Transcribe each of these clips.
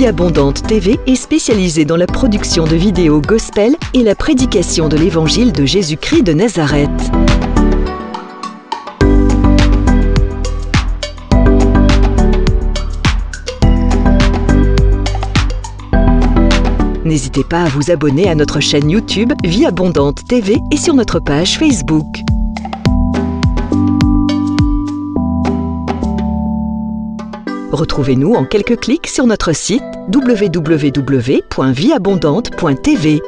Vie Abondante TV est spécialisée dans la production de vidéos gospel et la prédication de l'évangile de Jésus-Christ de Nazareth. N'hésitez pas à vous abonner à notre chaîne YouTube Vie Abondante TV et sur notre page Facebook. Retrouvez-nous en quelques clics sur notre site www.vieabondante.tv.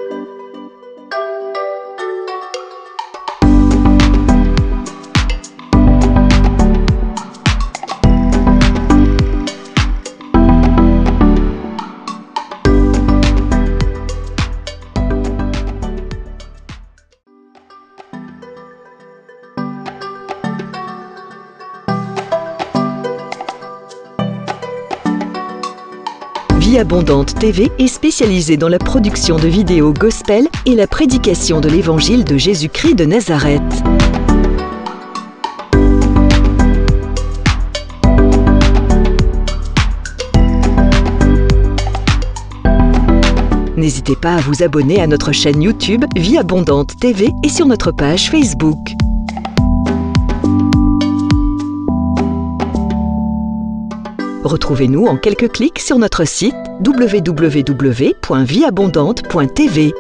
Vie Abondante TV est spécialisée dans la production de vidéos gospel et la prédication de l'évangile de Jésus-Christ de Nazareth. N'hésitez pas à vous abonner à notre chaîne YouTube Vie Abondante TV et sur notre page Facebook. Retrouvez-nous en quelques clics sur notre site www.vieabondante.tv.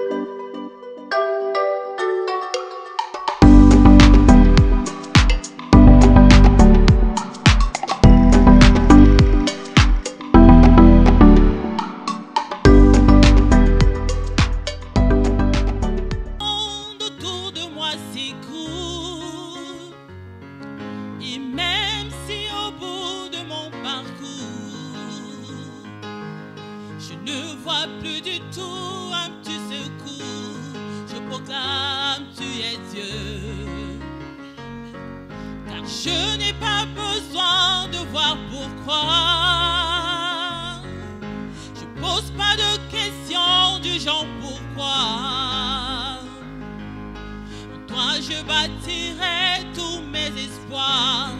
Autour de moi s'écoule, et même si au bout de mon parcours je ne vois plus du tout un petit secours, je proclame tu es Dieu, car je n'ai pas besoin de voir pourquoi. Je pose pas de questions du genre pourquoi. En toi je bâtirai tous mes espoirs.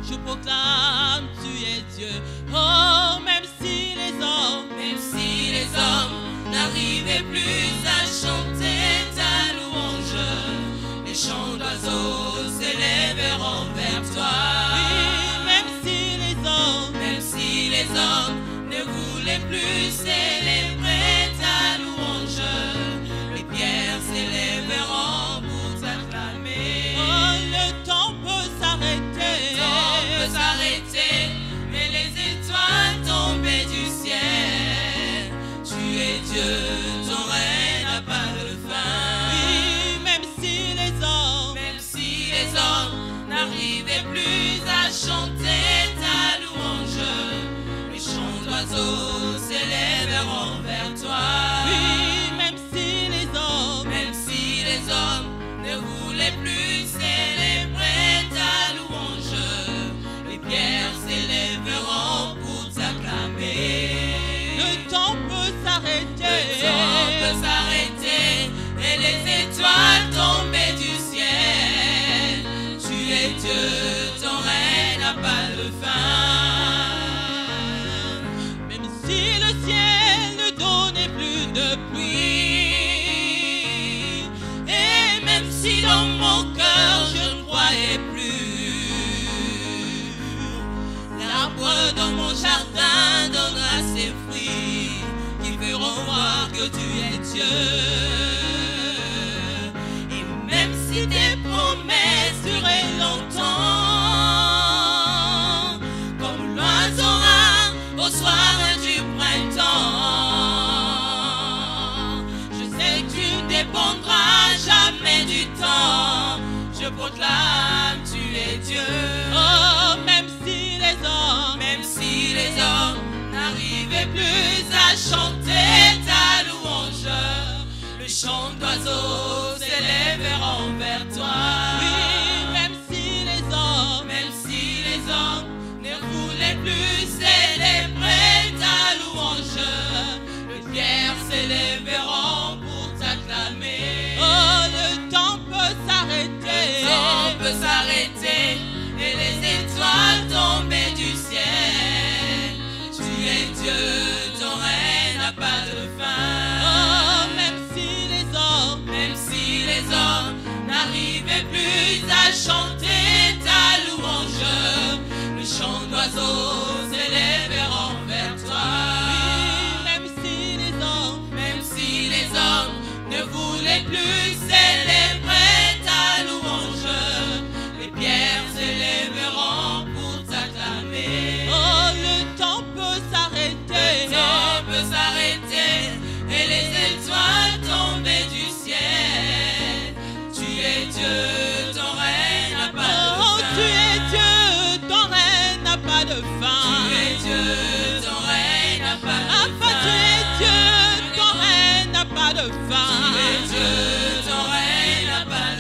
Je proclame tu es Dieu. Oh, même si les hommes n'arrivaient plus à chanter ta louange, les chants d'oiseaux s'élèveront vers toi. Oui, même si les hommes ne voulaient plus célébrer ta louange, les pierres s'élèveront pour t'acclamer. Oh, le temps peut s'arrêter, mais les étoiles tombées du ciel, tu es Dieu, ton règne a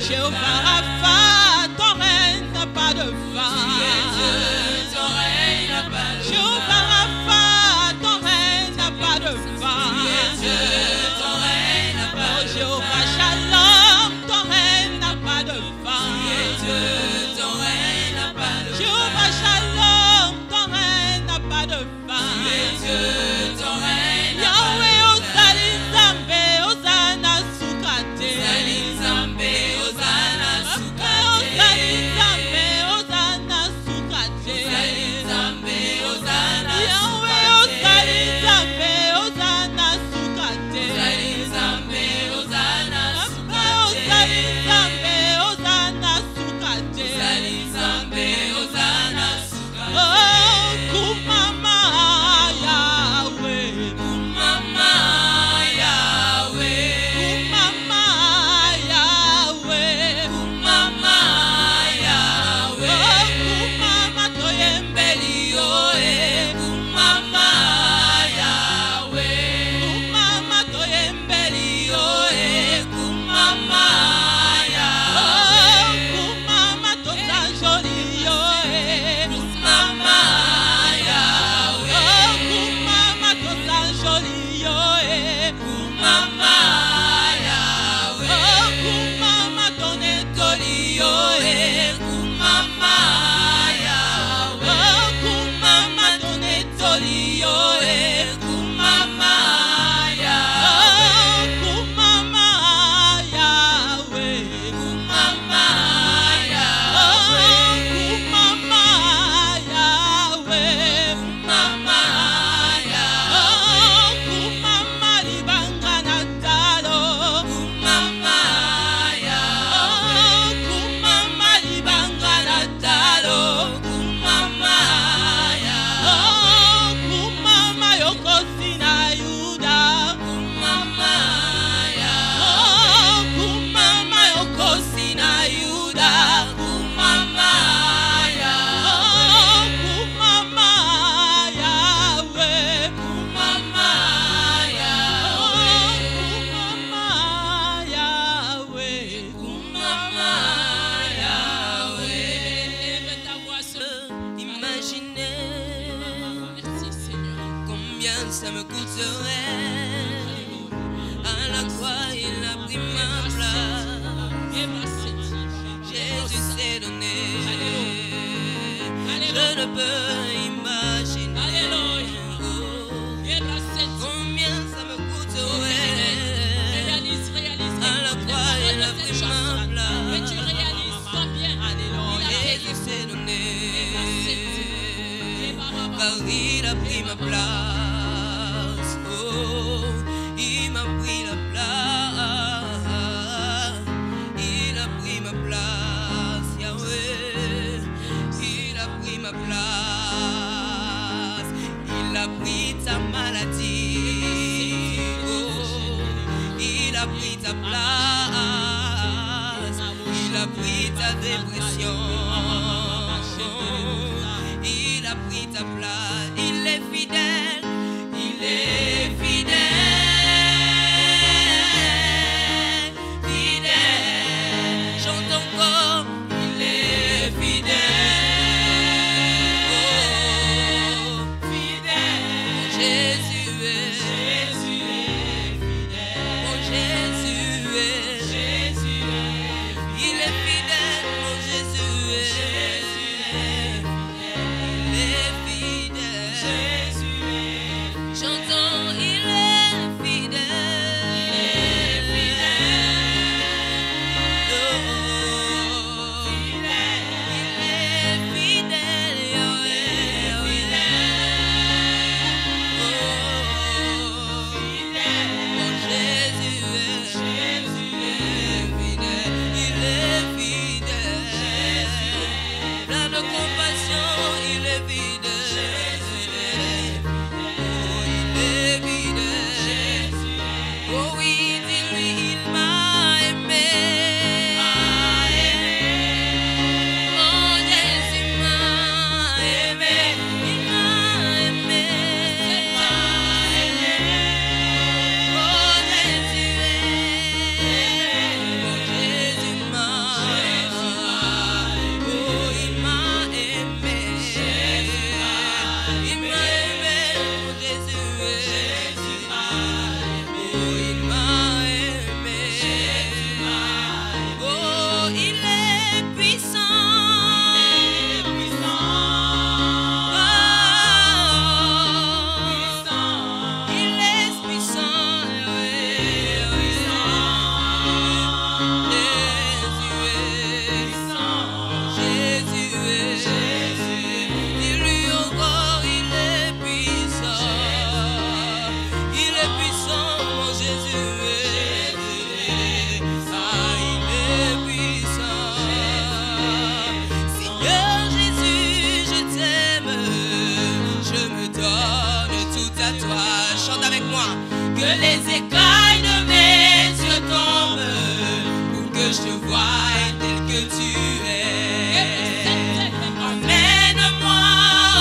Jéhovah Rapha, ton règne n'a pas de fin. Ton règne n'a pas de fin. Jéhovah Rapha, ton règne n'a pas de fin. Ton règne n'a pas de fin. Jéhovah Shalom, ton règne n'a pas de fin. Ton règne n'a pas de fin. Jéhovah Shalom, ton règne n'a pas de fin. Ton règne n'a pas de fin. Yahweh Ozali Nzambe, Ozana Sukate. Ozali Nzambe, Ozana Sukate. Ozali Nzambe, Ozana Sukate. Ozali Nzambe, Ozana Sukate. Yahweh Ozali Nzambe, Ozana Sukate. Ozali Nzambe, Ozana Sukate. Ozali Nzambe, Ozana Sukate. Ozali Nzambe, Ozana Sukate. Oh, kumama Yahweh, kumama Yahweh, kumama Yahweh, kumama Yahweh. Oh, kumama toyembeli yo kumama Yahweh, kumama toyembeli yo kumama Yahweh. Oh, kumama tosanjoli yo kumama Yahweh. Oh, kumama tosanjoli yo kumama Yahweh. Oh, kumama tonetoli yo kumama Yahweh. Oh, kumama tonetoli yo kumama Yahweh. Oh, kumama Yahweh, kumama Yahweh. Oh, kumama Yahweh, kumama Yahweh. Oh, kumama libanga na talo kumama Yahweh. Oh, kumama libanga na talo kumama Yahweh. Oh, kumama yokosi na Yuda kumama Yahweh. Oh, kumama yokosi na Yuda kumama Yahweh. Oh, kumama Yahweh, kumama Yahweh. Oh, kumama Yahweh, kumama Yahweh. Lève ta voix sur Imaginez Merci Seigneur. combien ça me coûterait. À la croix, il a pris ma place. Jésus s'est donné. Je ne peux imaginer Alléluia. combien ça me coûterait. Réalise. À la croix, il a pris ma Mais tu place. réalises toi bien. Il a payé. Jésus s'est donné. Car il a pris ma place. Oh, il m'a pris la place. Il a pris ma place, Yahweh. Il a pris ma place. Il a pris ta maladie. Oh, il a pris ta place. Il a pris ta dépression. Il a pris ta place. Il est fidèle. Il est fidèle. Fidèle. Chante encore. Il est fidèle. Oh, fidèle. Jésus est. Jésus est fidèle. Oh, Jésus est. Jésus est. Il est fidèle. Oh, Jésus est. tel que tu es. Emmène-moi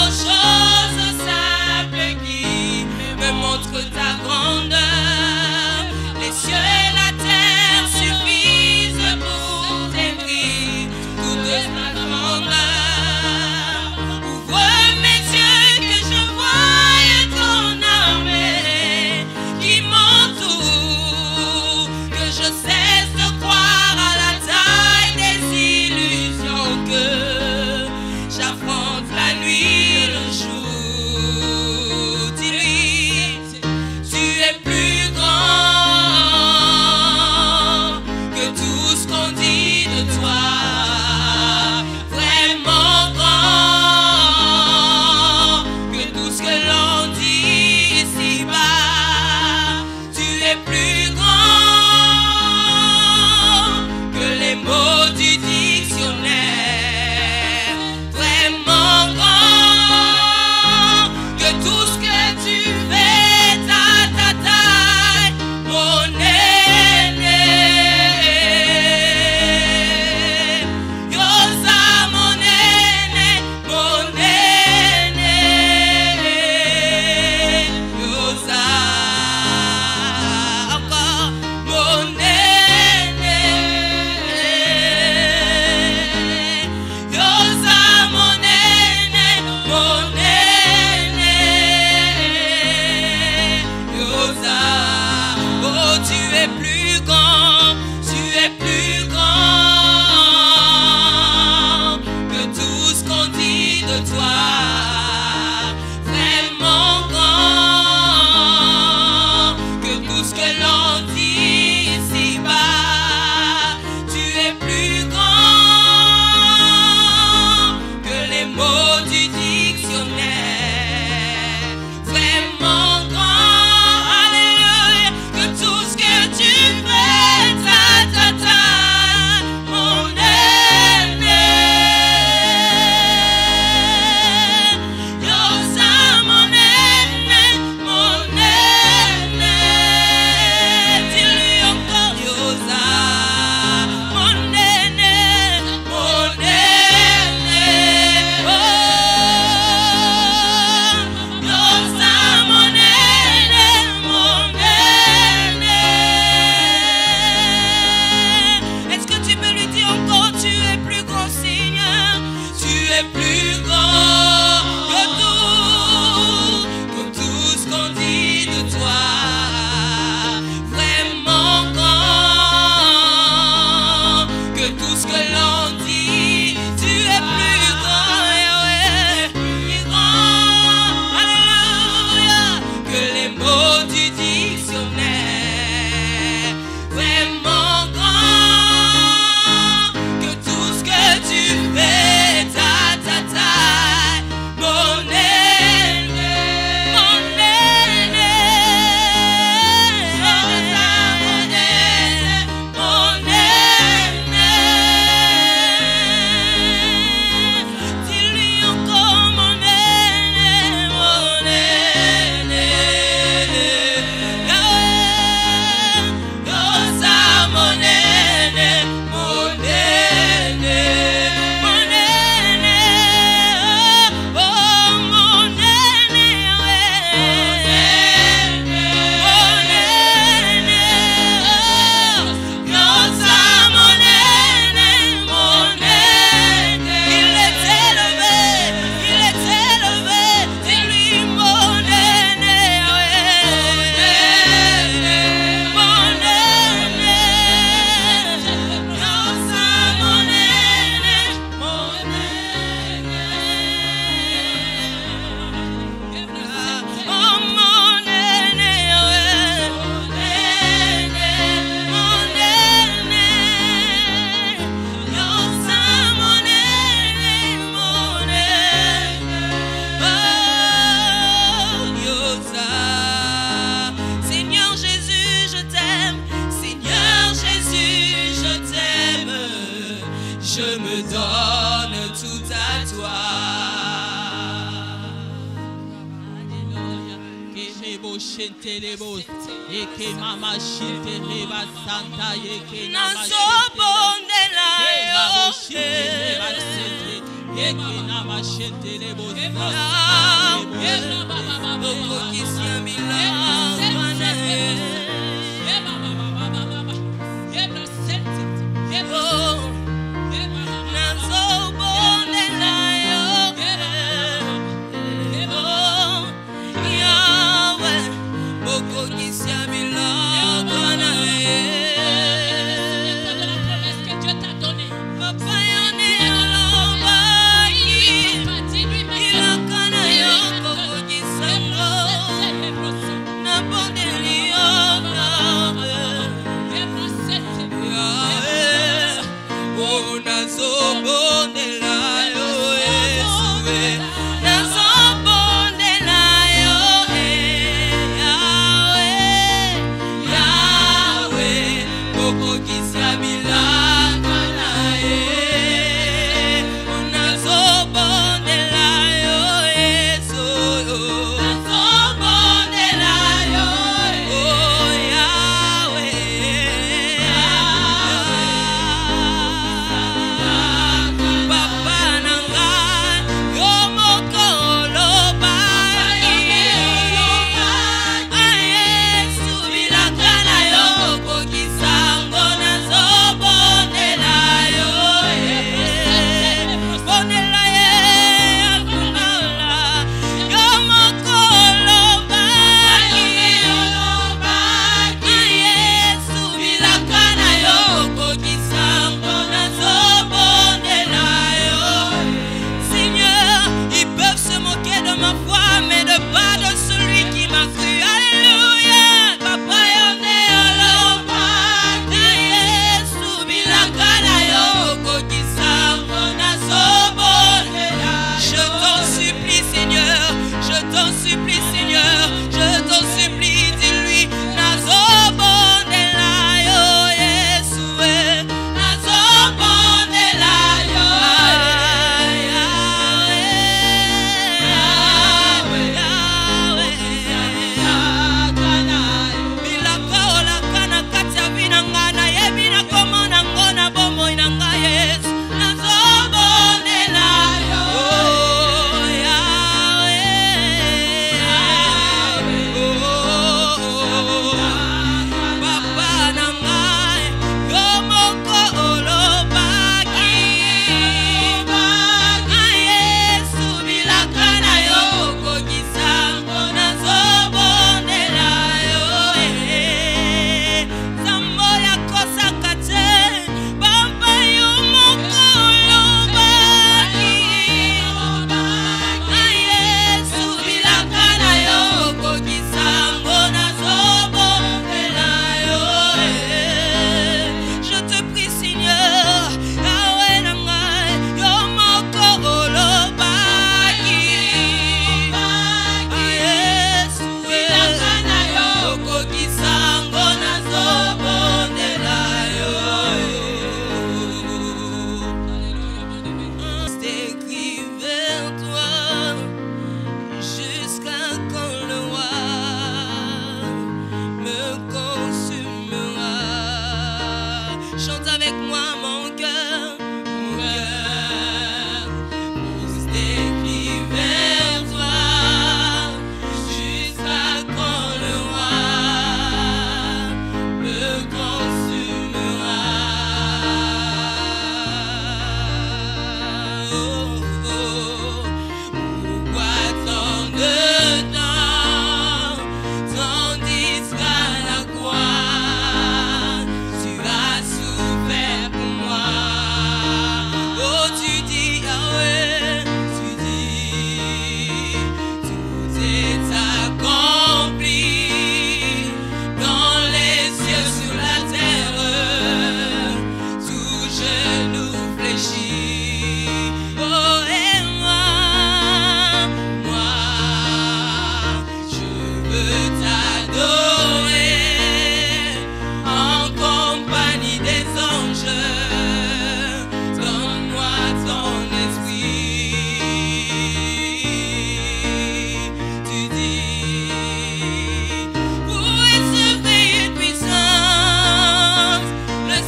aux choses simples qui me montrent ta grandeur. Les cieux et la terre suffisent pour décrire toute ta grandeur. Ouvre mes yeux que je voie ton armée qui m'entoure, que je cesse de croire à la taille des illusions, que j'affronte la nuit, le jour. Dis-lui, tu es plus grand que tout ce qu'on dit de toi. Vraiment grand que tout ce que l'on dit ici-bas. Tu es plus grand que les mots du dictionnaire. Vraiment grand que tout ce que tu fais, ta taille, mon aîné. Yosa, mon aîné, mon aîné. Yosa, encore mon aîné. Yosa, mon aîné, mon aîné. Yosa, oh tu es plus grand, tu es plus grand que tout ce qu'on dit de toi. Vraiment grand que tout ce que l'on dit ici-bas. Tu es plus grand que les mots du dictionnaire. Vraiment grand, alléluia, que tout ce que tu fais, ta, mon aîné. Yosa, mon aîné, mon aîné. Dis-lui encore, Yosa, mon aîné, mon aîné. Oh, Yosa, mon aîné, mon aîné. Est-ce que tu peux lui dire encore, tu es plus grand, Seigneur? Tu es plus grand que tout ce qu'on dit de toi. Vraiment grand que tout ce que l'on dit. Tu es plus grand, Yahweh, plus grand, alléluia, que les mots du dictionnaire. Vraiment grand que tout ce que tu fais, ta, mon aîné, mon aîné. Yosa, mon aîné, mon aîné. Dis-lui encore, mon aîné, mon aîné. Yosa, mon aîné, mon aîné. Mon aîné, oh mon aîné, mon aîné. Yosa, mon aîné, mon aîné. Il est élevé, dis-lui mon aîné, mon aîné. Yosa, mon aîné, mon aîné. Oh mon aîné, mon aîné. Yosa, mon aîné, mon aîné. Oh Yosa. Seigneur Jésus, je t'aime. Seigneur Jésus, je t'aime. Je me donne tout à toi. Eke mama shite reba santa eke nama Nasobondela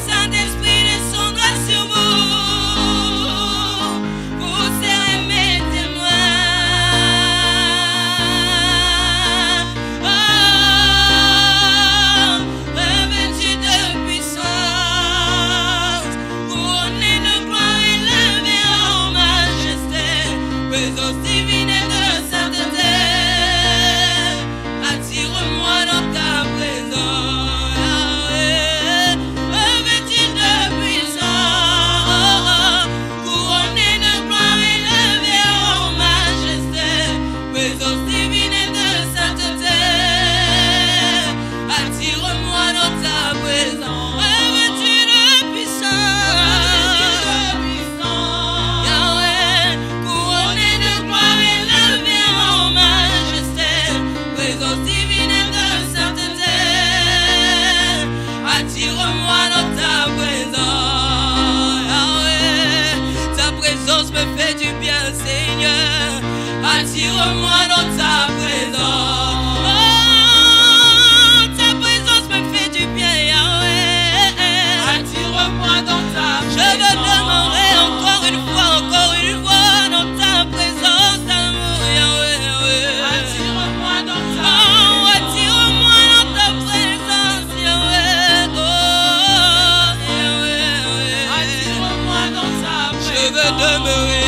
Saint-Esprit descendra sur vous. Attire-moi dans ta présence. Oh, ta présence me fait du bien, Yahweh. Attire-moi dans ta présence. Je veux demeurer encore une fois dans ta présence, amour, Yahweh, Yahweh. Attire-moi dans ta présence. Oh, attire-moi dans ta présence, Yahweh. Oh, Yahweh, Yahweh. Attire-moi dans ta présence. Je veux demeurer.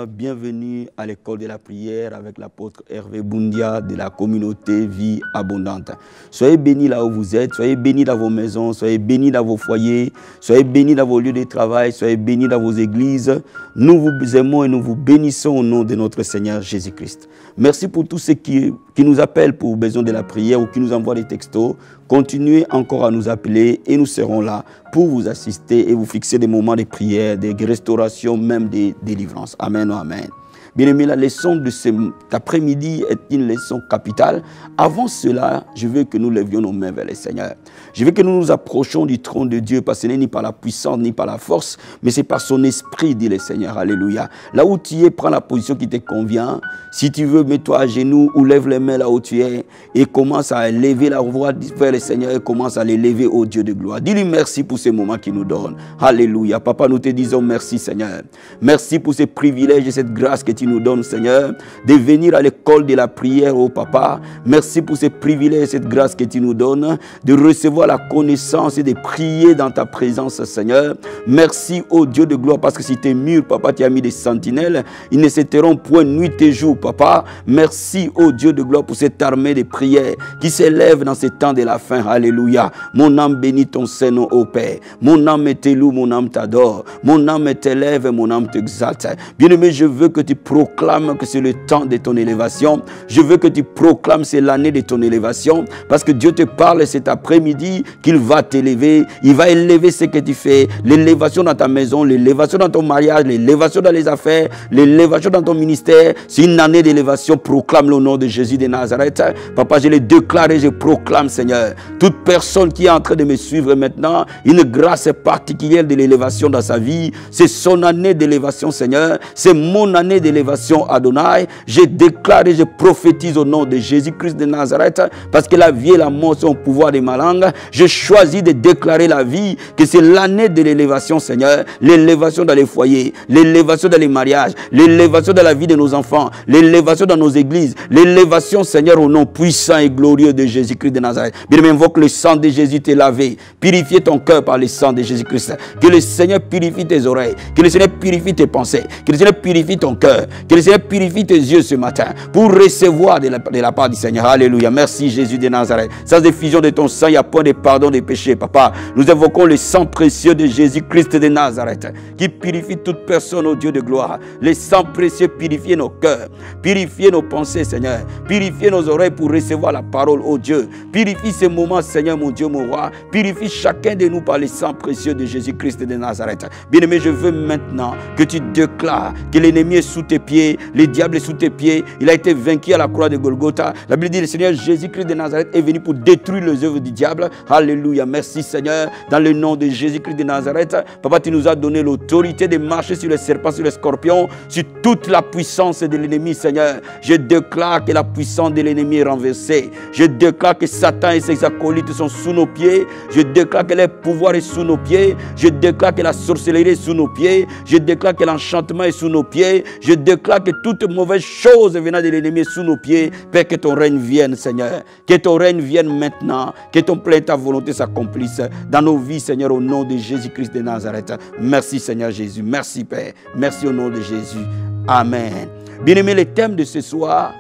Bienvenue à l'école de la prière avec l'apôtre Hervé Boundia de la communauté Vie Abondante. Soyez bénis là où vous êtes, soyez bénis dans vos maisons, soyez bénis dans vos foyers, soyez bénis dans vos lieux de travail, soyez bénis dans vos églises. Nous vous aimons et nous vous bénissons au nom de notre Seigneur Jésus-Christ. Merci pour tous ceux qui nous appellent pour besoin de la prière ou qui nous envoient des textos. Continuez encore à nous appeler et nous serons là pour vous assister et vous fixer des moments de prière, de restauration, même des délivrances. Amen, amen. Bien-aimés, la leçon de cet après-midi est une leçon capitale. Avant cela, je veux que nous levions nos mains vers le Seigneur. Je veux que nous nous approchions du trône de Dieu, parce que ce n'est ni par la puissance, ni par la force, mais c'est par son esprit, dit le Seigneur. Alléluia. Là où tu es, prends la position qui te convient. Si tu veux, mets-toi à genoux ou lève les mains là où tu es et commence à lever la voix vers le Seigneur et commence à les lever au Dieu de gloire. Dis-lui merci pour ces moments qu'il nous donne. Alléluia. Papa, nous te disons merci, Seigneur. Merci pour ces privilèges et cette grâce que tu nous donnes, Seigneur, de venir à l'école de la prière, oh Papa. Merci pour ces privilèges et cette grâce que tu nous donnes, de recevoir la connaissance et de prier dans ta présence, Seigneur. Merci, oh Dieu de gloire, parce que si tes murs, Papa, tu as mis des sentinelles, ils ne s'éterront point nuit et jour, Papa. Merci, oh Dieu de gloire, pour cette armée de prières qui s'élève dans ces temps de la fin. Alléluia. Mon âme bénit ton Saint-Nom, ô Père. Mon âme te loue, mon âme t'adore. Mon âme t'élève et mon âme t'exalte. Bien-aimé, je veux que tu proclames que c'est le temps de ton élévation. Je veux que tu proclames c'est l'année de ton élévation, parce que Dieu te parle cet après-midi qu'il va t'élever. Il va élever ce que tu fais. L'élévation dans ta maison, l'élévation dans ton mariage, l'élévation dans les affaires, l'élévation dans ton ministère. C'est une année d'élévation. Proclame le nom de Jésus de Nazareth. Papa, je le déclare et je proclame, Seigneur. Toute personne qui est en train de me suivre maintenant, une grâce particulière de l'élévation dans sa vie. C'est son année d'élévation, Seigneur. C'est mon année d'élévation, Adonai. Je déclare et je prophétise au nom de Jésus-Christ de Nazareth, parce que la vie et la mort sont au pouvoir de ma langue. Je choisis de déclarer la vie, que c'est l'année de l'élévation, Seigneur. L'élévation dans les foyers, l'élévation dans les mariages, l'élévation dans la vie de nos enfants, l'élévation dans nos églises, l'élévation, Seigneur, au nom puissant et glorieux de Jésus-Christ de Nazareth. Bien, invoque le sang de Jésus t'est lavé. Purifie ton cœur par le sang de Jésus-Christ. Que le Seigneur purifie tes oreilles, que le Seigneur purifie tes pensées, que le Seigneur purifie ton cœur, que le Seigneur purifie tes yeux ce matin pour recevoir de la part du Seigneur. Alléluia. Merci Jésus de Nazareth. Sans effusion de ton sang, il n'y a point de pardon des péchés, Papa. Nous invoquons le sang précieux de Jésus-Christ de Nazareth qui purifie toute personne, au Dieu de gloire. Le sang précieux purifie nos cœurs, purifie nos pensées, Seigneur. Purifie nos oreilles pour recevoir la parole, ô Dieu. Purifie ces moments, Seigneur, mon Dieu, mon roi. Purifie chacun de nous par le sang précieux de Jésus-Christ de Nazareth. Bien-aimé, je veux maintenant que tu déclares que l'ennemi est sous tes pieds, le diable est sous tes pieds. Il a été vaincu à la croix de Golgotha. La Bible dit le Seigneur Jésus-Christ de Nazareth est venu pour détruire les œuvres du diable. Alléluia. Merci Seigneur. Dans le nom de Jésus-Christ de Nazareth, Papa, tu nous as donné l'autorité de marcher sur les serpents, sur les scorpions, sur toute la puissance de l'ennemi, Seigneur. Je déclare que la puissance de l'ennemi est renversée. Je déclare que Satan et ses acolytes sont sous nos pieds. Je déclare que le pouvoir est sous nos pieds. Je déclare que la sorcellerie est sous nos pieds. Je déclare que l'enchantement est sous nos pieds. Je déclare que toute mauvaise chose venant de l'ennemi est sous nos pieds. Père, que ton règne vienne, Seigneur. Que ton règne vienne maintenant. Que ton plein ta volonté s'accomplisse dans nos vies, Seigneur, au nom de Jésus-Christ de Nazareth. Merci, Seigneur Jésus. Merci, Père. Merci au nom de Jésus. Amen. Bien-aimé, le thème de ce soir,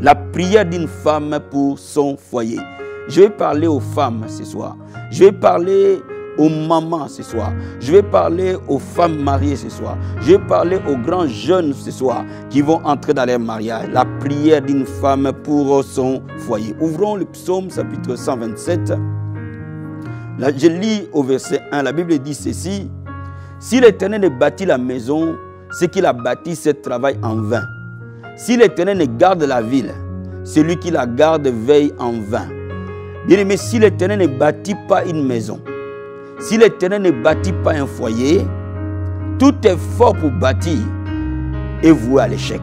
la prière d'une femme pour son foyer. Je vais parler aux femmes ce soir. Je vais parler aux mamans ce soir. Je vais parler aux femmes mariées ce soir. Je vais parler aux grands jeunes ce soir qui vont entrer dans leur mariage. La prière d'une femme pour son foyer. Ouvrons le psaume chapitre 127. Là, je lis au verset 1. La Bible dit ceci. Si l'Éternel bâtit la maison, ce qu'il a bâti, c'est travail en vain. Si l'Éternel garde la ville, celui qui la garde veille en vain. Bien aimé, si l'Éternel ne bâtit pas une maison, si l'Éternel ne bâtit pas un foyer, tout effort pour bâtir est voué à l'échec.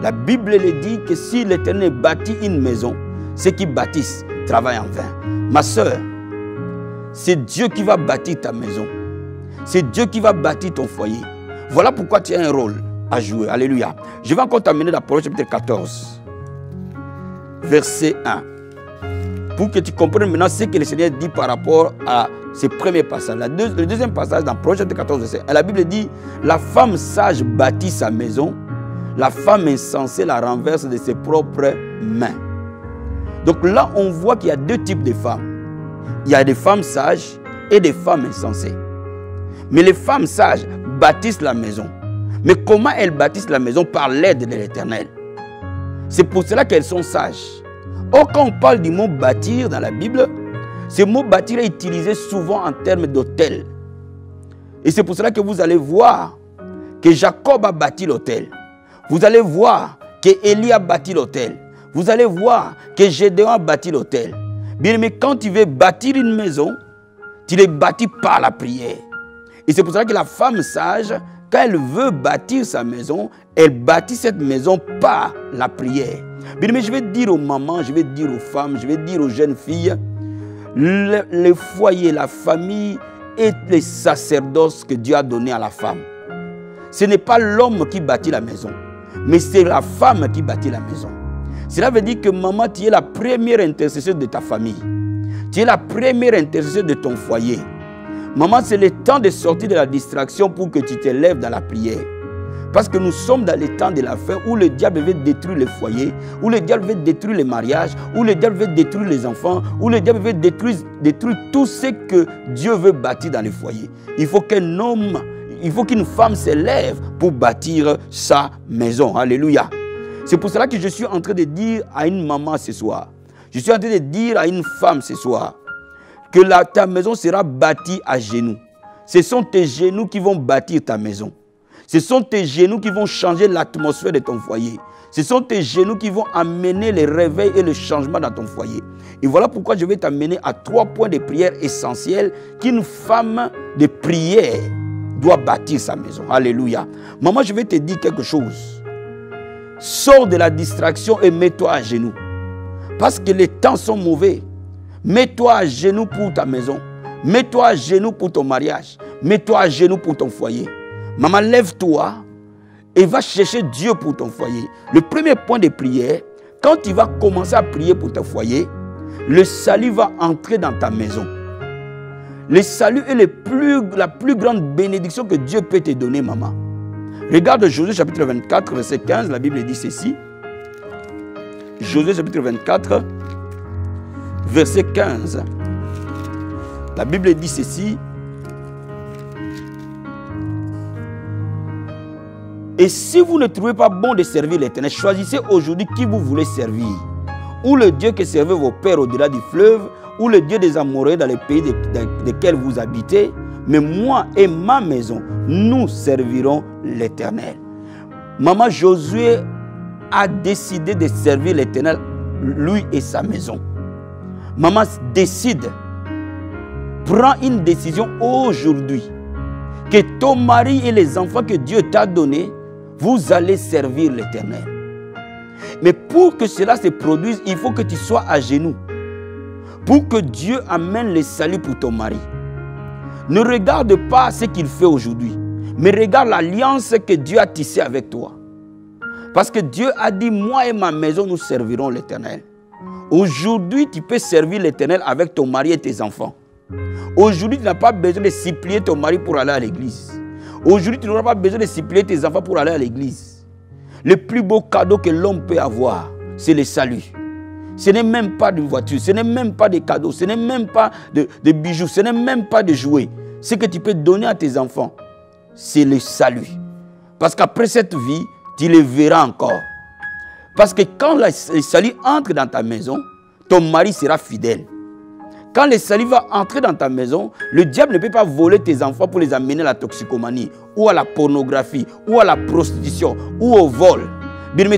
La Bible le dit que si l'Éternel bâtit une maison, ceux qui bâtissent travaillent en vain. Ma soeur, c'est Dieu qui va bâtir ta maison. C'est Dieu qui va bâtir ton foyer. Voilà pourquoi tu as un rôle à jouer. Alléluia. Je vais encore t'amener dans Proverbe chapitre 14, verset 1. Pour que tu comprennes maintenant ce que le Seigneur dit par rapport à ce premier passage. Le deuxième passage dans Proverbe chapitre 14, verset 1. La Bible dit, la femme sage bâtit sa maison, la femme insensée la renverse de ses propres mains. Donc là, on voit qu'il y a deux types de femmes. Il y a des femmes sages et des femmes insensées. Mais les femmes sages bâtissent la maison. Mais comment elles bâtissent la maison? Par l'aide de l'Éternel. C'est pour cela qu'elles sont sages. Or, quand on parle du mot bâtir dans la Bible, ce mot bâtir est utilisé souvent en termes d'hôtel. Et c'est pour cela que vous allez voir que Jacob a bâti l'hôtel. Vous allez voir que Élie a bâti l'hôtel. Vous allez voir que Gédéon a bâti l'hôtel. Bien aimé, quand tu veux bâtir une maison, tu l'es bâti par la prière. Et c'est pour ça que la femme sage, quand elle veut bâtir sa maison, elle bâtit cette maison par la prière. Bien aimé, je vais dire aux mamans, je vais dire aux femmes, je vais dire aux jeunes filles, le foyer, la famille est le sacerdoce que Dieu a donné à la femme. Ce n'est pas l'homme qui bâtit la maison, mais c'est la femme qui bâtit la maison. Cela veut dire que maman, tu es la première intercesseuse de ta famille. Tu es la première intercesseuse de ton foyer. Maman, c'est le temps de sortir de la distraction pour que tu te lèves dans la prière. Parce que nous sommes dans le temps de la fin où le diable veut détruire les foyers, où le diable veut détruire les mariages, où le diable veut détruire les enfants, où le diable veut détruire tout ce que Dieu veut bâtir dans les foyers. Il faut qu'un homme, il faut qu'une femme se lève pour bâtir sa maison. Alléluia. C'est pour cela que je suis en train de dire à une maman ce soir, je suis en train de dire à une femme ce soir, que ta maison sera bâtie à genoux. Ce sont tes genoux qui vont bâtir ta maison. Ce sont tes genoux qui vont changer l'atmosphère de ton foyer. Ce sont tes genoux qui vont amener le réveil et le changement dans ton foyer. Et voilà pourquoi je vais t'amener à 3 points de prière essentiels qu'une femme de prière doit bâtir sa maison. Alléluia. Maman, je vais te dire quelque chose. Sors de la distraction et mets-toi à genoux. Parce que les temps sont mauvais. Mets-toi à genoux pour ta maison. Mets-toi à genoux pour ton mariage. Mets-toi à genoux pour ton foyer. Maman, lève-toi et va chercher Dieu pour ton foyer. Le premier point de prière, quand tu vas commencer à prier pour ton foyer, le salut va entrer dans ta maison. Le salut est la plus grande bénédiction que Dieu peut te donner, maman. Regarde Josué chapitre 24, verset 15, la Bible dit ceci. Josué chapitre 24, verset 15. La Bible dit ceci. Et si vous ne trouvez pas bon de servir l'Éternel, choisissez aujourd'hui qui vous voulez servir. Ou le Dieu que servaient vos pères au-delà du fleuve, ou le Dieu des Amoréens dans les pays desquels vous habitez. Mais moi et ma maison, nous servirons l'Éternel. Maman, Josué a décidé de servir l'Éternel, lui et sa maison. Maman, décide. Prends une décision aujourd'hui. Que ton mari et les enfants que Dieu t'a donnés, vous allez servir l'Éternel. Mais pour que cela se produise, il faut que tu sois à genoux. Pour que Dieu amène le salut pour ton mari. Ne regarde pas ce qu'il fait aujourd'hui, mais regarde l'alliance que Dieu a tissée avec toi. Parce que Dieu a dit, moi et ma maison, nous servirons l'Éternel. Aujourd'hui, tu peux servir l'Éternel avec ton mari et tes enfants. Aujourd'hui, tu n'as pas besoin de supplier ton mari pour aller à l'église. Aujourd'hui, tu n'auras pas besoin de supplier tes enfants pour aller à l'église. Le plus beau cadeau que l'homme peut avoir, c'est le salut. Ce n'est même pas de voiture, ce n'est même pas de cadeaux, ce n'est même pas de bijoux, ce n'est même pas de jouets. Ce que tu peux donner à tes enfants, c'est le salut. Parce qu'après cette vie, tu les verras encore. Parce que quand le salut entre dans ta maison, ton mari sera fidèle. Quand le salut va entrer dans ta maison, le diable ne peut pas voler tes enfants pour les amener à la toxicomanie, ou à la pornographie, ou à la prostitution, ou au vol. Bien, mais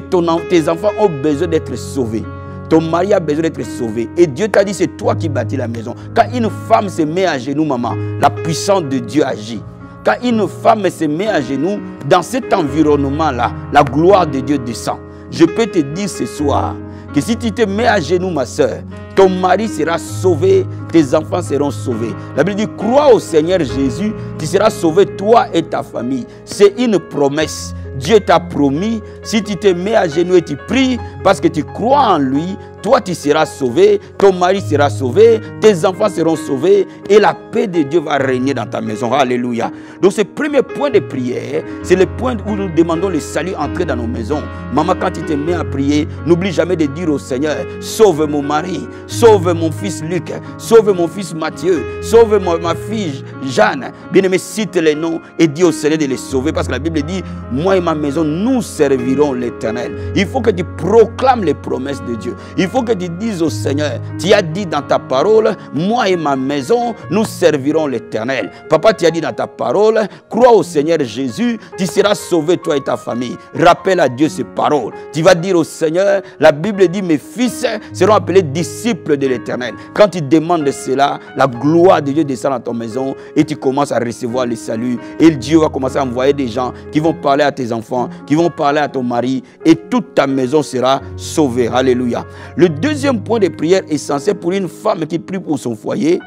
tes enfants ont besoin d'être sauvés. Ton mari a besoin d'être sauvé. Et Dieu t'a dit, c'est toi qui bâtis la maison. Quand une femme se met à genoux, maman, la puissance de Dieu agit. Quand une femme se met à genoux, dans cet environnement-là, la gloire de Dieu descend. Je peux te dire ce soir que si tu te mets à genoux, ma soeur, ton mari sera sauvé, tes enfants seront sauvés. La Bible dit, crois au Seigneur Jésus, tu seras sauvé, toi et ta famille. C'est une promesse. Dieu t'a promis, si tu te mets à genoux et tu pries, parce que tu crois en lui, toi tu seras sauvé, ton mari sera sauvé, tes enfants seront sauvés et la paix de Dieu va régner dans ta maison. Alléluia. Donc ce premier point de prière, c'est le point où nous demandons le salut entrer dans nos maisons. Maman, quand tu te mets à prier, n'oublie jamais de dire au Seigneur, sauve mon mari, sauve mon fils Luc, sauve mon fils Matthieu, sauve ma fille Jeanne. Bien-aimé, cite les noms et dis au Seigneur de les sauver, parce que la Bible dit, moi et ma maison, nous servirons l'Éternel. Il faut que tu proclames les promesses de Dieu. Il faut que tu dises au Seigneur, tu as dit dans ta parole, moi et ma maison, nous servirons l'Éternel. Papa, tu as dit dans ta parole, crois au Seigneur Jésus, tu seras sauvé, toi et ta famille. Rappelle à Dieu ces paroles. Tu vas dire au Seigneur, la Bible dit, mes fils seront appelés disciples de l'Éternel. Quand tu demandes cela, la gloire de Dieu descend dans ton maison et tu commences à recevoir le salut. Et Dieu va commencer à envoyer des gens qui vont parler à tes enfants, qui vont parler à ton mari, et toute ta maison sera sauvée. Alléluia. Le deuxième point de prière essentiel pour une femme qui prie pour son foyer,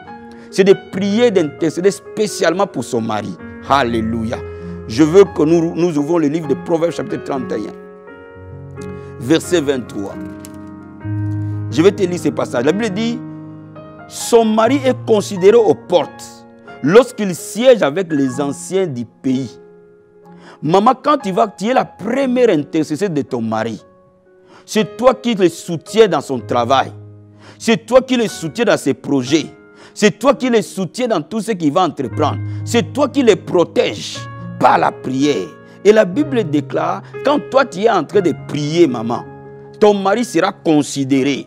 c'est de prier, d'intercéder spécialement pour son mari. Alléluia. Je veux que nous ouvrons le livre de Proverbes chapitre 31, verset 23. Je vais te lire ce passage. La Bible dit, son mari est considéré aux portes lorsqu'il siège avec les anciens du pays. Maman, quand tu es la première intercesseur de ton mari, c'est toi qui le soutiens dans son travail. C'est toi qui le soutiens dans ses projets. C'est toi qui le soutiens dans tout ce qu'il va entreprendre. C'est toi qui le protèges par la prière. Et la Bible déclare, quand toi tu es en train de prier, maman, ton mari sera considéré.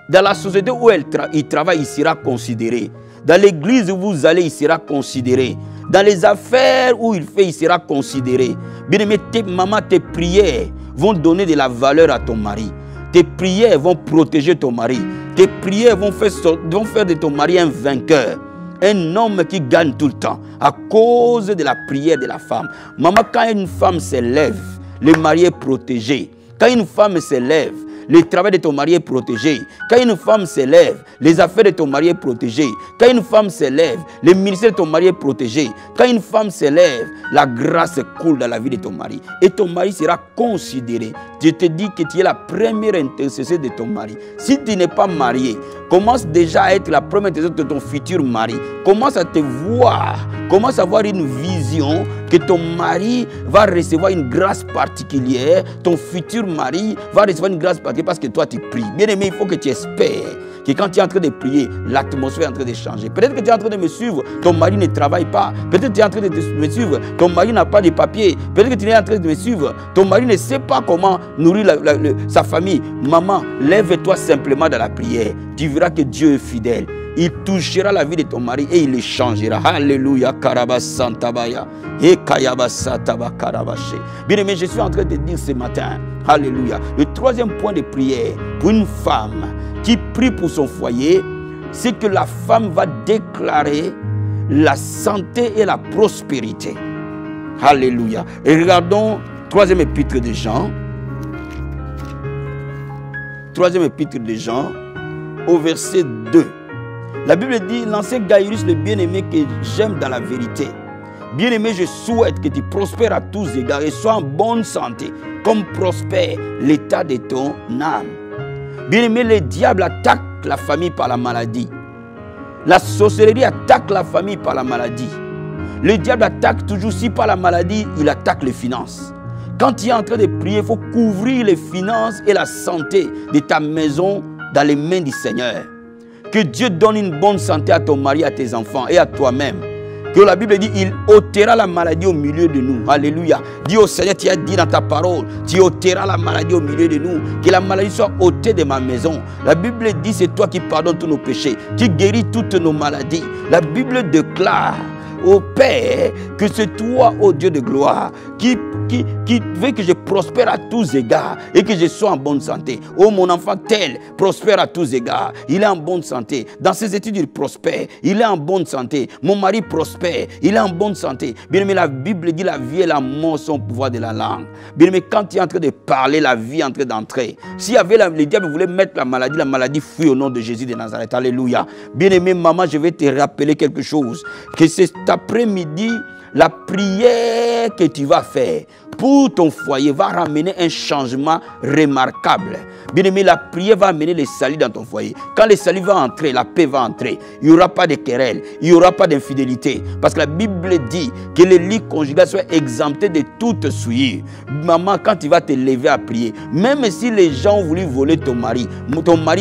Dans la société où il travaille, il sera considéré. Dans l'église où vous allez, il sera considéré. Dans les affaires où il fait, il sera considéré. Bien aimé, maman, tes prières vont donner de la valeur à ton mari. Tes prières vont protéger ton mari. Tes prières vont faire de ton mari un vainqueur. Un homme qui gagne tout le temps à cause de la prière de la femme. Maman, quand une femme s'élève, le mari est protégé. Quand une femme s'élève, le travail de ton mari est protégé. Quand une femme s'élève, les affaires de ton mari est protégé. Quand une femme s'élève, le ministère de ton mari est protégé. Quand une femme s'élève, la grâce coule dans la vie de ton mari. Et ton mari sera considéré. Je te dis que tu es la première intercesseur de ton mari. Si tu n'es pas marié, commence déjà à être la première intercesseur de ton futur mari. Commence à te voir. Commence à avoir une vision que ton mari va recevoir une grâce particulière. Ton futur mari va recevoir une grâce particulière parce que toi tu pries. Bien aimé, il faut que tu espères que quand tu es en train de prier, l'atmosphère est en train de changer. Peut-être que tu es en train de me suivre, ton mari ne travaille pas. Peut-être que tu es en train de me suivre, ton mari n'a pas de papier. Peut-être que tu es en train de me suivre, ton mari ne sait pas comment nourrir sa famille. Maman, lève-toi simplement dans la prière. Tu verras que Dieu est fidèle. Il touchera la vie de ton mari et il le changera. Alléluia. Karabasantabaya. Et Kayabasataba Karabaché. Bien aimé, je suis en train de te dire ce matin. Alléluia. Le troisième point de prière pour une femme qui prie pour son foyer, c'est que la femme va déclarer la santé et la prospérité. Alléluia. Et regardons troisième épître de Jean. Troisième épître de Jean, au verset 2. La Bible dit, l'ancien Gaïrus, le bien-aimé que j'aime dans la vérité. Bien-aimé, je souhaite que tu prospères à tous égards et sois en bonne santé, comme prospère l'état de ton âme. Bien-aimé, le diable attaque la famille par la maladie. La sorcellerie attaque la famille par la maladie. Le diable attaque toujours, si par la maladie, il attaque les finances. Quand tu es en train de prier, il faut couvrir les finances et la santé de ta maison dans les mains du Seigneur. Que Dieu donne une bonne santé à ton mari, à tes enfants et à toi-même. Que la Bible dit, il ôtera la maladie au milieu de nous. Alléluia. Dis au Seigneur, tu as dit dans ta parole, tu ôteras la maladie au milieu de nous. Que la maladie soit ôtée de ma maison. La Bible dit, c'est toi qui pardonnes tous nos péchés, qui guéris toutes nos maladies. La Bible déclare au Père que c'est toi, ô Dieu de gloire, qui veut que je prospère à tous égards et que je sois en bonne santé. Oh, mon enfant tel prospère à tous égards. Il est en bonne santé. Dans ses études, il prospère. Il est en bonne santé. Mon mari prospère. Il est en bonne santé. Bien aimé, la Bible dit la vie et la mort sont au pouvoir de la langue. Bien aimé, quand tu es en train de parler, la vie est en train d'entrer. S'il y avait le diable voulait mettre la maladie fuit au nom de Jésus de Nazareth. Alléluia. Bien aimé, maman, je vais te rappeler quelque chose. Que cet après-midi, la prière que tu vas faire pour ton foyer va ramener un changement remarquable. Bien aimé, la prière va amener le salut dans ton foyer. Quand le salut va entrer, la paix va entrer. Il n'y aura pas de querelle, il n'y aura pas d'infidélité. Parce que la Bible dit que le lit conjugal soit exempté de toute souillure. Maman, quand tu vas te lever à prier, même si les gens ont voulu voler ton mari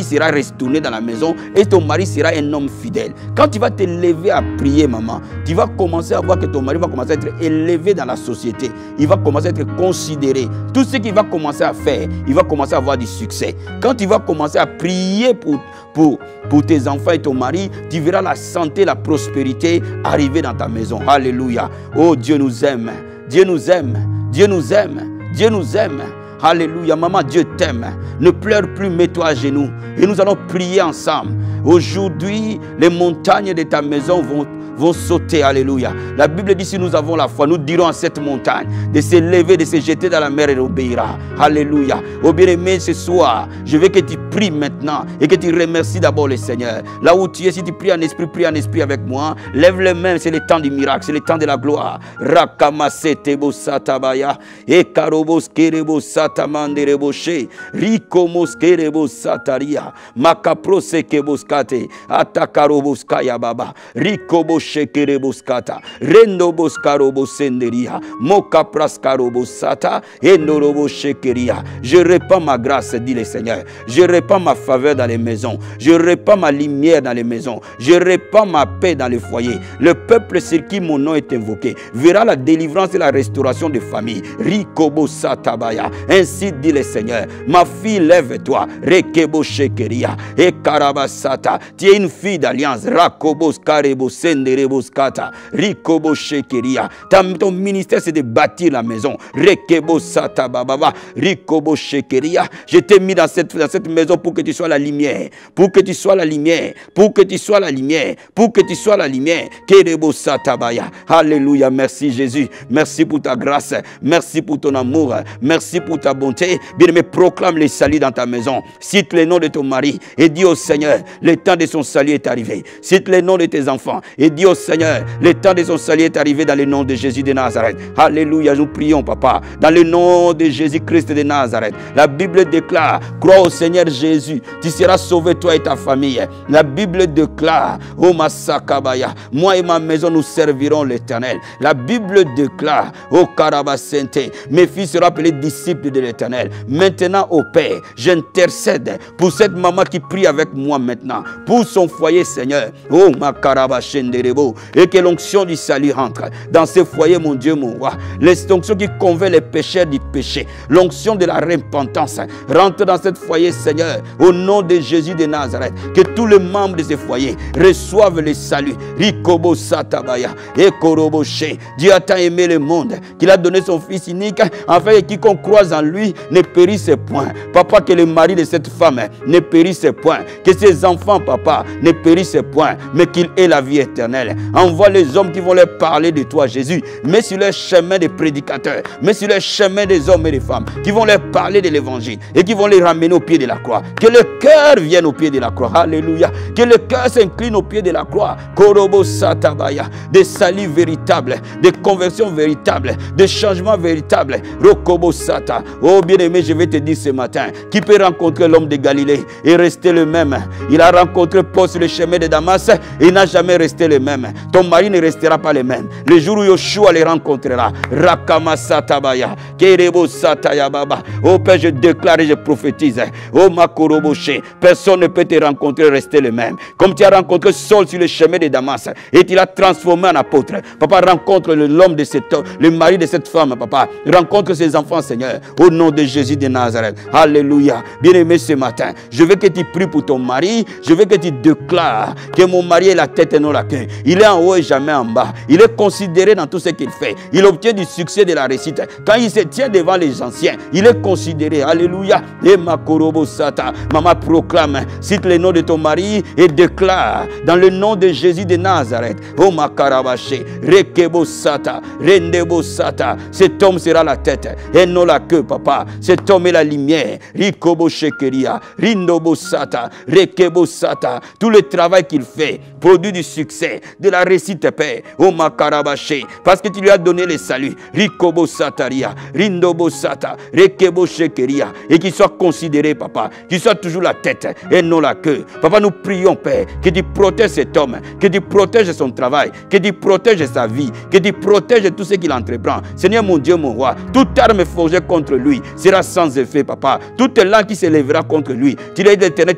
sera retourné dans la maison et ton mari sera un homme fidèle. Quand tu vas te lever à prier, maman, tu vas commencer à voir que ton mari va commencer à être élevé dans la société. Il va commencer à être considéré. Tout ce qu'il va commencer à faire, il va commencer à avoir du succès. Quand tu vas commencer à prier pour tes enfants et ton mari, tu verras la santé, la prospérité arriver dans ta maison. Alléluia. Oh, Dieu nous aime. Dieu nous aime. Dieu nous aime. Dieu nous aime. Alléluia. Maman, Dieu t'aime. Ne pleure plus, mets-toi à genoux. Et nous allons prier ensemble. Aujourd'hui, les montagnes de ta maison vont sauter. Alléluia. La Bible dit, si nous avons la foi, nous dirons à cette montagne de se lever, de se jeter dans la mer et d'obéira. Alléluia. Oh bien-aimé, ce soir, je veux que tu pries maintenant et que tu remercies d'abord le Seigneur. Là où tu es, si tu pries en esprit avec moi. Lève les mains, c'est le temps du miracle, c'est le temps de la gloire. Rakamasete satabaya et karobos kerebo satamande reboshe rikomos kerebo sataria makaprose keboskate atakarobos kaya baba rikobos shekereboskata rendo boskarobo senderia moka praskarobo sata endorobo shekeria. Je répands ma grâce, dit le Seigneur. Je répands ma faveur dans les maisons. Je répands ma lumière dans les maisons. Je répands ma paix dans les foyers. Le peuple sur qui mon nom est invoqué verra la délivrance et la restauration des familles. Rikobo satabaya. Ainsi dit le Seigneur. Ma fille, lève-toi. Rekebo shekeria et karabasata. Tu es une fille d'alliance. Rakobos karebo sendereboskata. Rikobo shekeria. Ton ministère, c'est de bâtir la maison. Rekebo satababa. Rikobo shekeria. Je t'ai mis dans cette maison pour que tu sois la lumière. Pour que tu sois la lumière. Pour que tu sois la lumière. Pour que tu sois la lumière. Kerebo satabaya. Alléluia. Merci Jésus. Merci pour ta grâce. Merci pour ton amour. Merci pour ta bonté. Bien-aimé, proclame le salut dans ta maison. Cite le nom de ton mari et dis au Seigneur, le temps de son salut est arrivé. Cite le nom de tes enfants et dis au Seigneur, le temps de son salut est arrivé dans le nom de Jésus de Nazareth. Alléluia, nous prions, papa, dans le nom de Jésus-Christ de Nazareth. La Bible déclare, crois au Seigneur Jésus, tu seras sauvé toi et ta famille. La Bible déclare, oh Masakabaya, moi et ma maison nous servirons l'Éternel. La Bible déclare, oh Karabasente, mes fils seront appelés disciples de l'Éternel. Maintenant, au Père, j'intercède pour cette maman qui prie avec moi maintenant, pour son foyer, Seigneur. Oh Makarabashenderebo, et que l'onction du salut rentre dans ce foyer, mon Dieu, mon roi. L'onction qui convainc les pécheurs du péché, l'onction de la repentance rentre dans ce foyer, Seigneur, au nom de Jésus de Nazareth. Que tous les membres de ce foyer reçoivent le salut. Rikobo satabaya et koroboshe. Dieu a tant aimé le monde qu'il a donné son Fils unique, afin que quiconque croise en lui ne périsse point. Papa, que le mari de cette femme ne périsse point. Que ses enfants, papa, ne périssent point, mais qu'il ait la vie éternelle. Envoie les hommes qui vont leur parler de toi, Jésus. Mets sur leur chemin des prédicateurs, mets sur leur chemin des hommes et des femmes qui vont leur parler de l'évangile et qui vont les ramener au pied de la croix. Que le cœur vienne au pied de la croix. Alléluia. Que le cœur s'incline au pied de la croix. Korobo satabaya. Des saluts véritables, des conversions véritables, des changements véritables. Rokobo sata. Oh bien-aimé, je vais te dire ce matin, qui peut rencontrer l'homme de Galilée et rester le même? Il a rencontré Paul sur le chemin de Damas et il n'a jamais resté le même. même. Ton mari ne restera pas le même. Le jour où Yoshua les rencontrera, Rakama Satabaya, Kerebo Sataya Baba. Oh Père, je déclare et je prophétise. Oh Makoroboshe, personne ne peut te rencontrer et rester le même. Comme tu as rencontré Saul sur le chemin de Damas et tu l'as transformé en apôtre. Papa, rencontre l'homme de cet homme, le mari de cette femme, papa. Rencontre ses enfants, Seigneur, au nom de Jésus de Nazareth. Alléluia. Bien-aimé, ce matin, je veux que tu pries pour ton mari. Je veux que tu déclares que mon mari est la tête et non la queue. Il est en haut et jamais en bas. Il est considéré dans tout ce qu'il fait. Il obtient du succès, de la réussite. Quand il se tient devant les anciens, il est considéré. Alléluia. Et Makorobo Sata. Maman proclame, cite le nom de ton mari et déclare dans le nom de Jésus de Nazareth. Oh Makarabache, Rekebo Sata, Rendebo Sata. Cet homme sera la tête et non la queue, papa. Cet homme est la lumière. Rikobo Shekeria, Rindobo Sata, Rekebo Sata. Tout le travail qu'il fait produit du succès, de la réussite, Père. Oh Makarabache, parce que tu lui as donné le salut. Rikobo Sataria, Rindobo Sata, Rekebo Shekeria. Et qu'il soit considéré, papa. Qu'il soit toujours la tête et non la queue. Papa, nous prions, Père, que tu protèges cet homme, que tu protèges son travail, que tu protèges sa vie, que tu protèges tout ce qu'il entreprend. Seigneur mon Dieu, mon roi, toute arme forgée contre lui sera sans effet, papa. Toute langue qui s'élèvera contre lui, tu l'as d'éternel,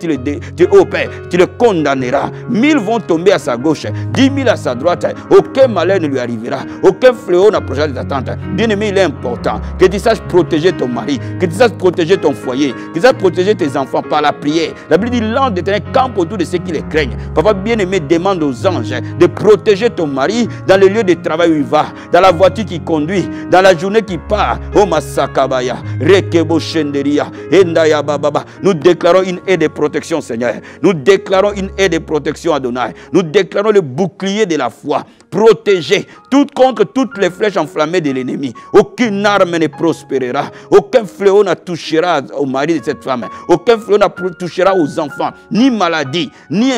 oh Père, tu le condamneras. 1000 vont tomber à sa gauche, 10 000 à sa droite. Aucun malheur ne lui arrivera, aucun fléau n'approchera de ta tente. Bien-aimé, il est important que tu saches protéger ton mari, que tu saches protéger ton foyer, que tu saches protéger tes enfants par la prière. La Bible dit l'ange d'éternel campe autour de ceux qui les craignent. Papa bien-aimé, demande aux anges de protéger ton mari dans le lieu de travail où il va, dans la voiture qu'il conduit, dans la journée qui part. Oh Masakabaya, Rekebo Shenderia, Endaya Bababa. Nous déclarons une aide de protection, Seigneur. Nous déclarons une aide de protection, Adonai. Nous déclarons le bouclier de la foi. Protégé contre toutes les flèches enflammées de l'ennemi. Aucune arme ne prospérera. Aucun fléau ne touchera au mari de cette femme. Aucun fléau ne touchera aux enfants. Ni maladie, ni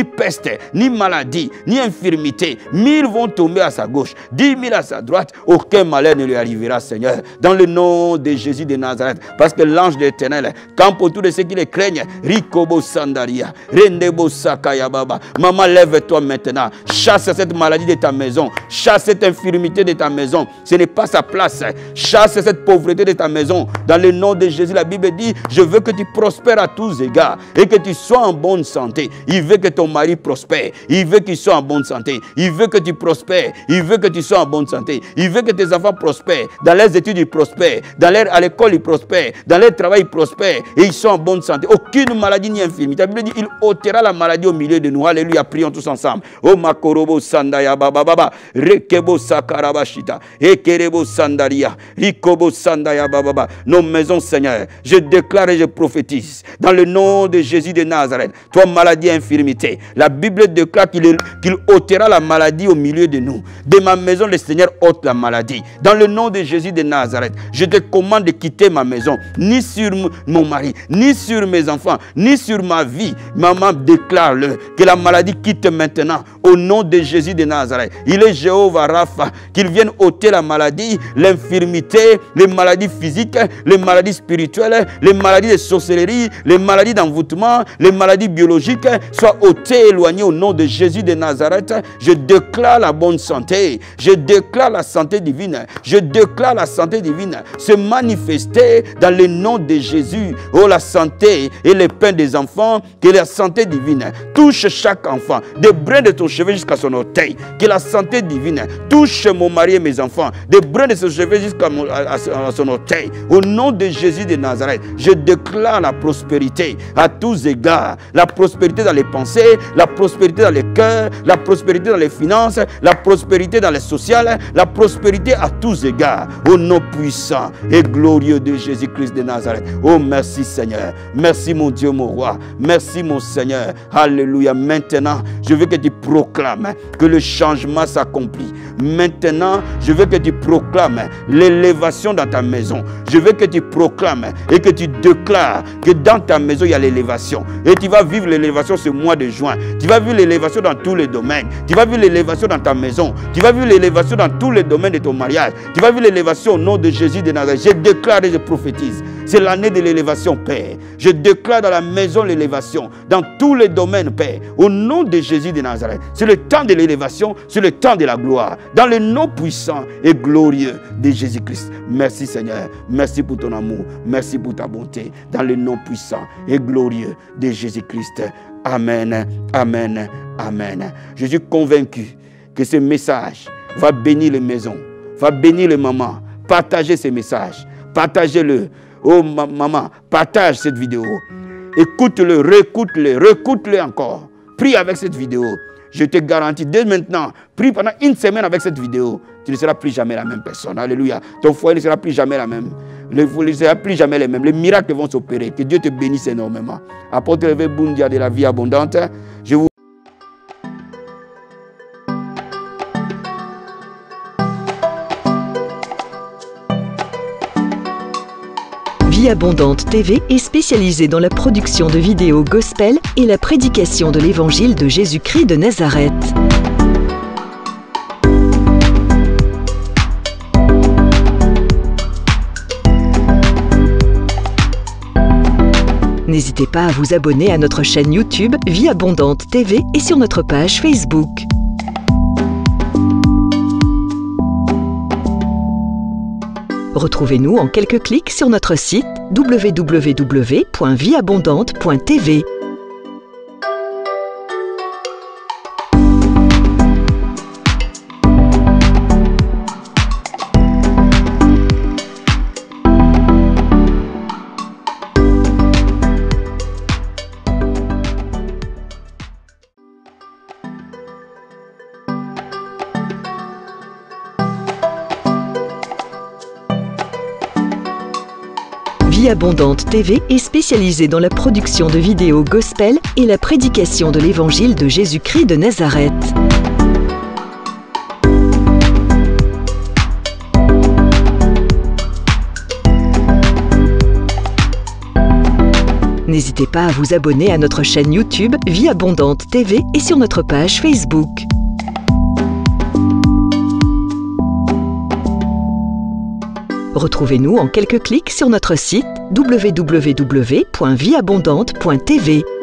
peste, ni maladie, ni infirmité. 1000 vont tomber à sa gauche, 10 000 à sa droite. Aucun malheur ne lui arrivera, Seigneur. Dans le nom de Jésus de Nazareth. Parce que l'ange de l'Éternel campe autour de ceux qui les craignent. Rikobo Sandaria, Rendebo Sakaya Baba. Maman, lève-toi maintenant. Chasse cette maladie de ta maison. Chasse cette infirmité de ta maison. Ce n'est pas sa place. Chasse cette pauvreté de ta maison. Dans le nom de Jésus, la Bible dit, je veux que tu prospères à tous égards et que tu sois en bonne santé. Il veut que ton mari prospère. Il veut qu'il soit en bonne santé. Il veut que tu prospères. Il veut que tu sois en bonne santé. Il veut que tes enfants prospèrent. Dans leurs études, ils prospèrent. À l'école, ils prospèrent. Dans leur travail, ils prospèrent. Et ils sont en bonne santé. Aucune maladie ni infirmité. La Bible dit, il ôtera la maladie au milieu de nous. Alléluia. Prions tous ensemble. Oh Makorobo Sandaya Baba Baba. Rekebo Sakarabashita. Ekerebo Sandaria. Rikobo Sandaya Baba Baba. Nos maisons, Seigneur. Je déclare et je prophétise. Dans le nom de Jésus de Nazareth. Toi, maladie et infirmité. La Bible déclare qu'il ôtera la maladie au milieu de nous. De ma maison, le Seigneur ôte la maladie. Dans le nom de Jésus de Nazareth. Je te commande de quitter ma maison. Ni sur mon mari, ni sur mes enfants, ni sur ma vie. Maman, déclare-le. Que la maladie quitte maintenant. Au nom de Jésus de Nazareth. Il est Jéhovah Rapha. Qu'il vienne ôter la maladie, l'infirmité, les maladies physiques, les maladies spirituelles, les maladies de sorcellerie, les maladies d'envoûtement, les maladies biologiques. Soient ôtées, éloignées au nom de Jésus de Nazareth. Je déclare la bonne santé. Je déclare la santé divine. Je déclare la santé divine se manifester dans le nom de Jésus. Oh, la santé et les pains des enfants, que la santé divine touche chaque enfant, des brins de ton cheveu jusqu'à son orteil. Que la santé divine touche mon mari et mes enfants, des brins de son cheveu jusqu'à son orteil. Au nom de Jésus de Nazareth, je déclare la prospérité à tous égards. La prospérité dans les pensées, la prospérité dans les cœurs, la prospérité dans les finances, la prospérité dans les sociales, la prospérité à tous égards. Au nom puissant et glorieux de Jésus-Christ de Nazareth. Oh, merci Seigneur. Merci mon Dieu, mon roi. Merci mon Seigneur. Alléluia. Maintenant, je veux que tu proclames que le changement s'accomplit. Maintenant, je veux que tu proclames l'élévation dans ta maison. Je veux que tu proclames et que tu déclares que dans ta maison, il y a l'élévation. Et tu vas vivre l'élévation ce mois de juin. Tu vas vivre l'élévation dans tous les domaines. Tu vas vivre l'élévation dans ta maison. Tu vas vivre l'élévation dans tous les domaines de ton mariage. Tu vas vivre l'élévation au nom de Jésus de Nazareth. Je déclare et je prophétise. C'est l'année de l'élévation, Père. Je déclare dans la maison l'élévation, dans tous les domaines, Père. Au nom de Jésus de Nazareth. C'est le temps de l'élévation, c'est le temps de la gloire. Dans le nom puissant et glorieux de Jésus-Christ. Merci Seigneur. Merci pour ton amour. Merci pour ta bonté. Dans le nom puissant et glorieux de Jésus-Christ. Amen. Amen. Amen. Je suis convaincu que ce message va bénir les maisons, va bénir les mamans. Partagez ce message. Partagez-le. Oh maman, partage cette vidéo. Écoute-le, réécoute-le, réécoute-le encore. Prie avec cette vidéo. Je te garantis, dès maintenant, prie pendant une semaine avec cette vidéo. Tu ne seras plus jamais la même personne. Alléluia. Ton foyer ne sera plus jamais la même. Ne sera plus jamais les mêmes. Les miracles vont s'opérer. Que Dieu te bénisse énormément. Apôtre Hervé Boundia de la vie abondante. Je vous Vie Abondante TV est spécialisée dans la production de vidéos gospel et la prédication de l'évangile de Jésus-Christ de Nazareth. N'hésitez pas à vous abonner à notre chaîne YouTube Vie Abondante TV et sur notre page Facebook. Retrouvez-nous en quelques clics sur notre site www.vieabondante.tv. Vie Abondante TV est spécialisée dans la production de vidéos gospel et la prédication de l'évangile de Jésus-Christ de Nazareth. N'hésitez pas à vous abonner à notre chaîne YouTube Vie Abondante TV et sur notre page Facebook. Retrouvez-nous en quelques clics sur notre site www.vieabondante.tv.